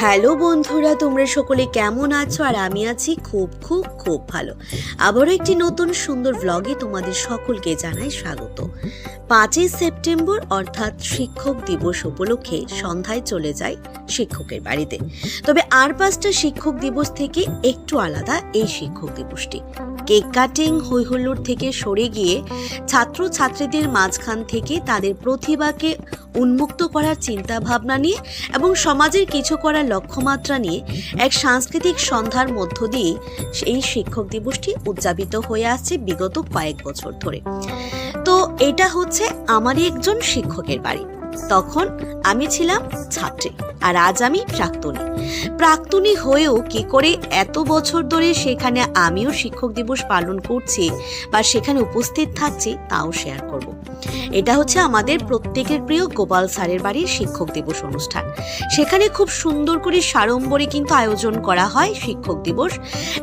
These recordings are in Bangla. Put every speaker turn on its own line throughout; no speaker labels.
হ্যালো বন্ধুরা, তোমরা সকলে কেমন আছো? আর আমি আছি খুব খুব খুব ভালো। আবারও একটি নতুন সুন্দর ব্লগে তোমাদের সকলকে জানাই স্বাগত। 5ই সেপ্টেম্বর অর্থাৎ শিক্ষক দিবস উপলক্ষে সন্ধ্যায় চলে যায় শিক্ষকের বাড়িতে। তবে আর 5টা শিক্ষক দিবস থেকে একটু আলাদা এই শিক্ষক দিবসটি। কেক কাটিং হইহুল্লোড় থেকে সরে গিয়ে ছাত্র ছাত্রীদের মাঝখান থেকে তাদের প্রতিভাকে উন্মুক্ত করার চিন্তা ভাবনা নিয়ে এবং সমাজের কিছু করার লক্ষ্যমাত্রা নিয়ে এক সাংস্কৃতিক সন্ধ্যার মধ্য দিয়ে এই শিক্ষক দিবসটি উদযাপিত হয়ে আসছে বিগত কয়েক বছর ধরে। তো এটা হচ্ছে আমারই একজন শিক্ষকের বাড়ি। তখন আমি ছিলাম ছাত্রী আর আজ আমি প্রাক্তনী হয়েও কি করে এত বছর ধরে সেখানে আমিও শিক্ষক দিবস পালন করছি বা সেখানে উপস্থিত থাকছি তাও শেয়ার করব। এটা হচ্ছে আমাদের প্রত্যেকের প্রিয় গোপাল স্যারের বাড়ির শিক্ষক দিবস অনুষ্ঠান। সেখানে খুব সুন্দর করে সাড়ম্বরে কিন্তু আয়োজন করা হয় শিক্ষক দিবস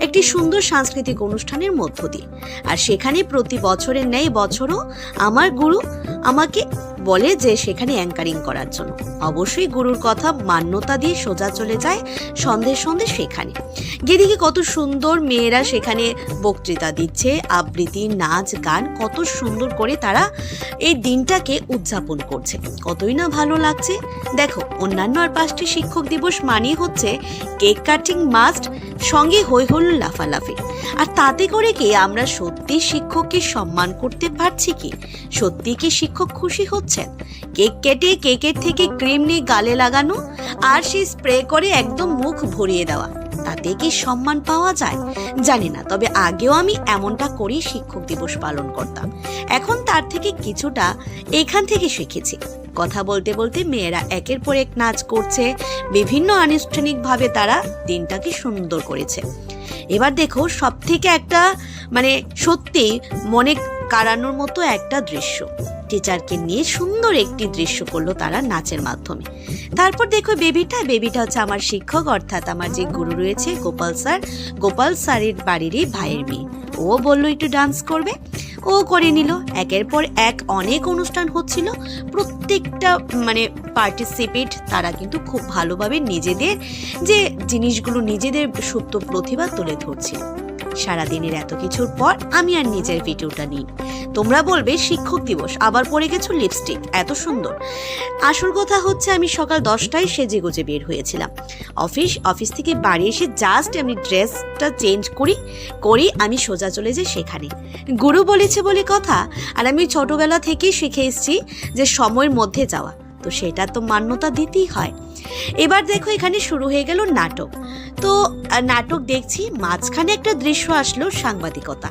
একটি সুন্দর সাংস্কৃতিক অনুষ্ঠানের মধ্য দিয়ে। আর সেখানে প্রতি বছরের ন্যায় বছরও আমার গুরু আমাকে বলে যে সেখানে অ্যাঙ্কারিং করার জন্য। অবশ্যই গুরুর কথা মান্যতা দিয়ে সোজা চলে যায় সন্ধে সেখানে গিয়ে দেখি কত সুন্দর মেয়েরা সেখানে বক্তৃতা দিচ্ছে, আবৃত্তি, নাচ, গান, কত সুন্দর করে তারা এই দিনটাকে উদযাপন করছে। কতই না ভালো লাগছে। দেখো, অন্যান্য আর 5টি শিক্ষক দিবস মানেই হচ্ছে কেক কাটিং মাস্ট, সঙ্গে হই হুল্লোড়, লাফালাফি। আর তাতে করে কি আমরা সত্যি শিক্ষককে সম্মান করতে পারছি কি? সত্যি কি শিক্ষক খুশি হচ্ছেন? কেক কেটে কেকের থেকে ক্রিম নিয়ে গালে লাগানো আর সেই স্প্রে করে একদম মুখ ভরিয়ে দেওয়া, তাতে কি সম্মান পাওয়া যায়? জানি না, তবে আগেও আমি এমনটা করেই শিক্ষক দিবস পালন করতাম। এখন তার থেকে কিছুটা এখান থেকে শিখেছি। কথা বলতে বলতে মেয়েরা একের পর এক নাচ করছে, বিভিন্ন আনুষ্ঠানিকভাবে তারা দিনটাকে সুন্দর করেছে। এবার দেখো, সব থেকে একটা সত্যি মনে কাড়ানোর মতো একটা দৃশ্য, টিচারকে নিয়ে সুন্দর একটি দৃশ্য করলো তারা নাচের মাধ্যমে। তারপর দেখো বেবিটা হচ্ছে আমার শিক্ষক, অর্থাৎ আমার যে গুরু রয়েছে গোপাল স্যারের বাড়িরই ভাইয়ের মেয়ে। ও বললো একটু ডান্স করবে, ও করে নিল। একের পর এক অনেক অনুষ্ঠান হচ্ছিল, প্রত্যেকটা পার্টিসিপেট তারা কিন্তু খুব ভালোভাবে নিজেদের যে জিনিসগুলো, নিজেদের সুপ্ত প্রতিভা তুলে ধরছিল। সারাদিনের এত কিছুর পর আমি আর নিজের ভিডিওটা নিই। তোমরা বলবে শিক্ষক দিবস আবার পরে গেছো লিপস্টিক, এত সুন্দর। আসল কথা হচ্ছে আমি সকাল 10টায় সেজে গুজে বের হয়েছিলাম। অফিস থেকে বাড়ি এসে জাস্ট আমি ড্রেসটা চেঞ্জ করি আমি সোজা চলে যাই সেখানে। গুরু বলেছে বলে কথা, আর আমি ছোটবেলা থেকেই শিখে এসেছি যে সময়ের মধ্যে যাওয়া, তো সেটা তো মান্যতা দিতেই হয়। এবার দেখো, এখানে শুরু হয়ে গেল নাটক। তো নাটক দেখছি, মাঝখানে একটা দৃশ্য আসলো সাংবাদিকতা।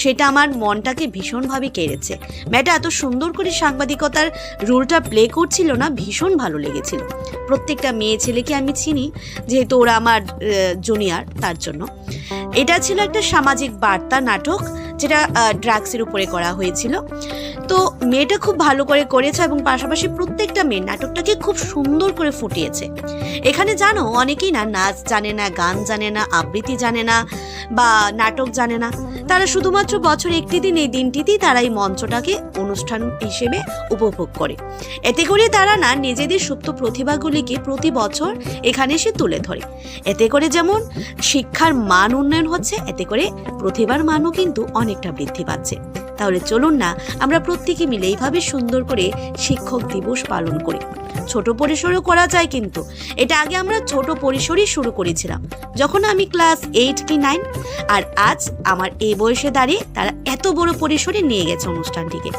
সেটা আমার মনটাকে ভীষণভাবে কেড়েছে। মেয়েটা এত সুন্দর করে সাংবাদিকতার রোলটা প্লে করছিল না, ভীষণ ভালো লেগেছিল। প্রত্যেকটা মেয়ে ছেলেকে আমি চিনি, যেহেতু ওরা আমার জুনিয়র, তার জন্য। এটা ছিল একটা সামাজিক বার্তা নাটক, যেটা ড্রাগসের উপরে করা হয়েছিল। তো মেয়েটা খুব ভালো করে করেছে এবং পাশাপাশি প্রত্যেকটা মেয়ে নাটকটাকে খুব সুন্দর করে ফুটিয়েছে। এখানে জানো, অনেকেই না নাচ জানে না, গান জানে না, আবৃত্তি জানে না বা নাটক জানে না। তারা শুধুমাত্র বছর একটি দিন, এই দিনটিতেই তারা এই মঞ্চটাকে অনুষ্ঠান হিসেবে উপভোগ করে। এতে করে তারা না নিজেদের সুপ্ত প্রতিভাগুলিকে প্রতি বছর এখানে এসে তুলে ধরে। এতে করে যেমন শিক্ষার মান উন্নয়ন হচ্ছে, এতে করে প্রতিভার মানও কিন্তু অনেকটা বৃদ্ধি পাচ্ছে। তাহলে চলুন না আমরা প্রত্যেকে মিলে এইভাবে সুন্দর করে শিক্ষক দিবস পালন করি। ছোট পরিসরেও করা যায়, কিন্তু এটা আগে আমরা ছোট পরিসরেই শুরু করেছিলাম যখন আমি ক্লাস 8 কি 9, আর আজ আমার এই বয়সে দাঁড়িয়ে তারা এত বড় পরিসরে নিয়ে গেছে অনুষ্ঠানটিকে।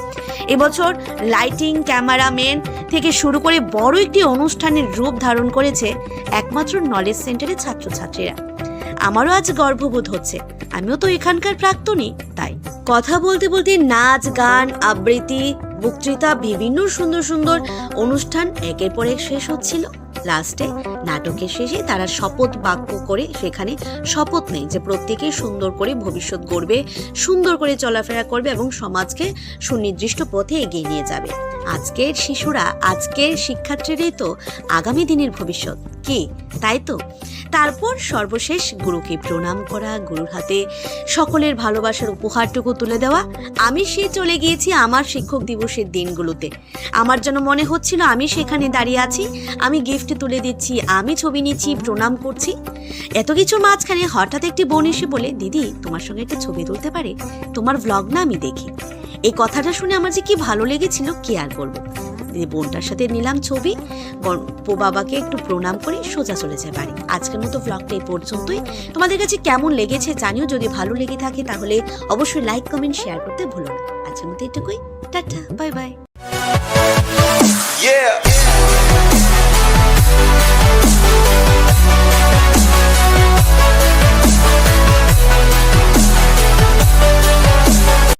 এবছর লাইটিং, ক্যামেরাম্যান থেকে শুরু করে বড় একটি অনুষ্ঠানের রূপ ধারণ করেছে একমাত্র নলেজ সেন্টারের ছাত্রছাত্রীরা। আমারও আজ গর্ববোধ হচ্ছে, আমিও তো এখানকার প্রাক্তনী। তাই কথা বলতে বলতে নাচ, গান, আবৃত্তি, বক্তৃতা, বিভিন্ন সুন্দর সুন্দর অনুষ্ঠান একের পর এক শেষ হচ্ছিল। লাস্টে নাটকের শেষে তারা শপথ বাক্য করে সেখানে শপথ নেই যে প্রত্যেকে সুন্দর করে ভবিষ্যৎ গড়বে, সুন্দর করে চলাফেরা করবে এবং সমাজকে সুনির্দিষ্ট পথে এগিয়ে নিয়ে যাবে। আজকের শিশুরা, আজকের শিক্ষার্থীরাই তো আগামী দিনের ভবিষ্যৎ, কি তাই তো? তারপর সর্বশেষ গুরুকে প্রণাম করা, গুরুর হাতে সকলের ভালোবাসার উপহারটুকু তুলে দেওয়া। আমি চলে গিয়েছি আমার শিক্ষক দিবসের দিনগুলোতে। আমার যেন মনে হচ্ছিল আমি সেখানে দাঁড়িয়ে আছি, আমি গিফট তুলে দিচ্ছি, আমি ছবি নিচ্ছি, প্রণাম করছি। এত কিছুর মাঝখানে হঠাৎ একটি বোন এসে বলে, দিদি তোমার সঙ্গে একটা ছবি তুলতে পারে? তোমার ভ্লগ না আমি দেখি। এই কথাটা শুনে আমার যে কি ভালো লেগেছিল কি আর বলবো। বোনটার সাথে নিলাম ছবি, বাবাকে একটু প্রণাম করে সোজা চলে যায় বাড়ি। আজকের মতো ভ্লগটা এই পর্যন্তই। তোমাদের কাছে কেমন লেগেছে জানিও। যদি ভালো লেগে থাকে তাহলে অবশ্যই লাইক, কমেন্ট, শেয়ার করতে ভুলো না। আজকের মতো এটুকুই। Tata, bye bye.